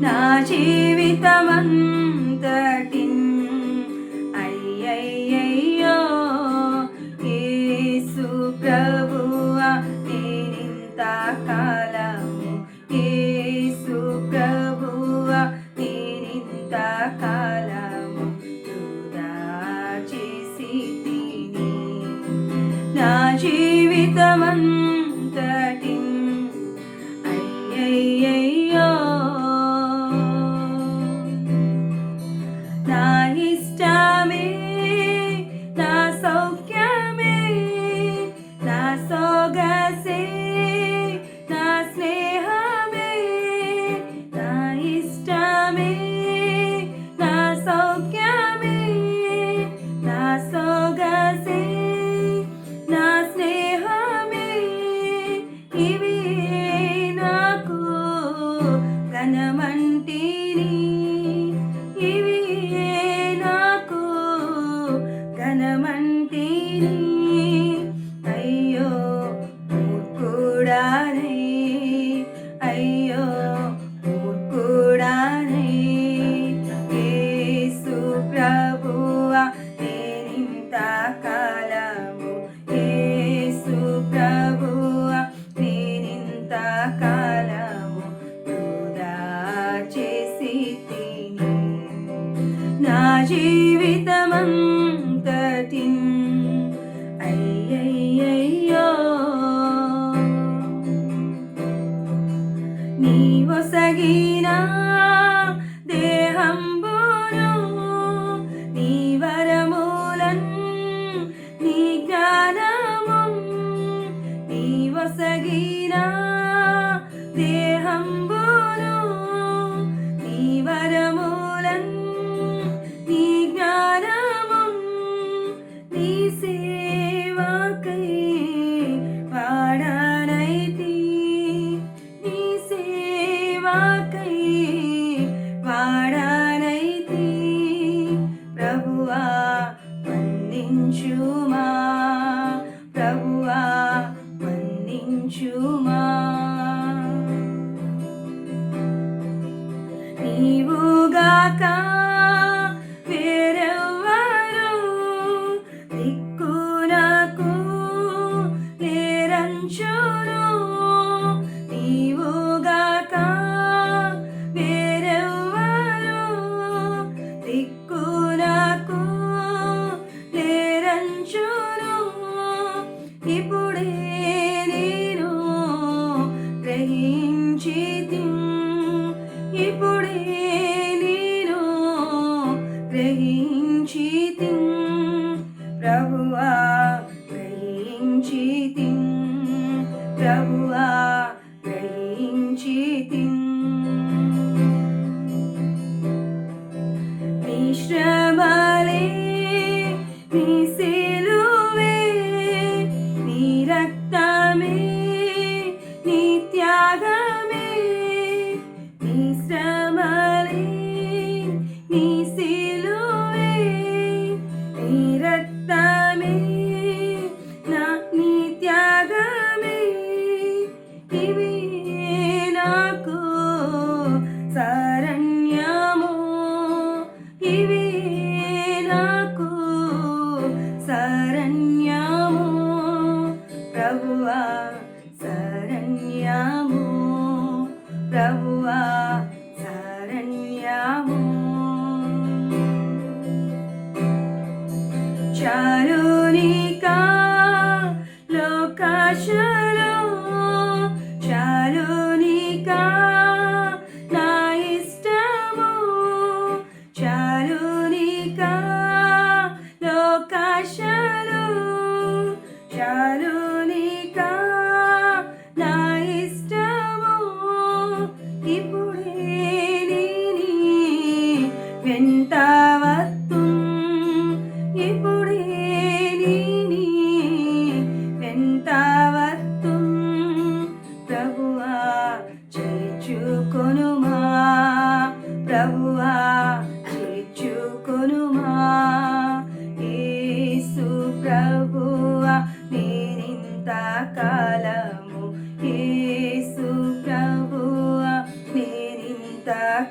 నా జీవితమంతటిన్ అయ్యయ్యయ్యో యేసు ప్రభువా నేనింత కాలము యేసు ప్రభువా నేనింత కాలము వృధా చేసితిని నా జీవితమంతటిన్ అయ్యయ్యయ్యో నా ఇష్టమే నా సౌఖ్యమే నా సొగసే నా స్నేహమే నా ఇష్టమే నా సౌఖ్యమే నా సొగసే నా స్నేహమే ఇవి నాకు ఘనమంటిని ఇవి నాకు ఘనమంటిని అయ్యో మూర్ఖుడానై అయ్యో మూర్ఖుడానై యేసు ప్రభువా నేనింత కాలము యేసు ప్రభువా నేనింత కాలము వృధా చేసితిని నా జీవితమంతటిన్ అయ్యయ్యయ్యో నీవొసగిన దేహంబును నీ వరములన్ నీ జ్ఞానము నీవొసగిన దేహంబును నీ వరములన్ నీ జ్ఞానము నీ సేవకై వాడనైతి నీ సేవకై వాడనైతి ప్రభువా వందించుమా ప్రభువా వందించుమా నీవుగాక వేరెవ్వరు దిక్కు నాకు లేరంచును నీవుగాక వేరెవ్వరు దిక్కు నాకు లేరంచును ఇప్పుడే నేను గ్రహించితిని ఇప్పుడే నేను గ్రహించితిని ప్రభువా గ్రహించితిని ప్రభువా గ్రహించితిని నీ శ్రమలే నీ సిలువే నీ రక్తమే నీ త్యాగమే నీ శ్రమలే నీ సిలువే నీ రక్తమే నీ త్యాగమే ఇవి నాకు శరణ్యము ఇవి నాకు శరణ్యము ప్రభువా శరణ్యము ప్రభువా శరణ్యము చారునికా లోకాశలో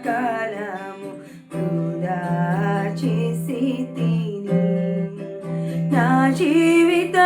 కాలము వృధా చేసి తిని నా జీవితమంతటిని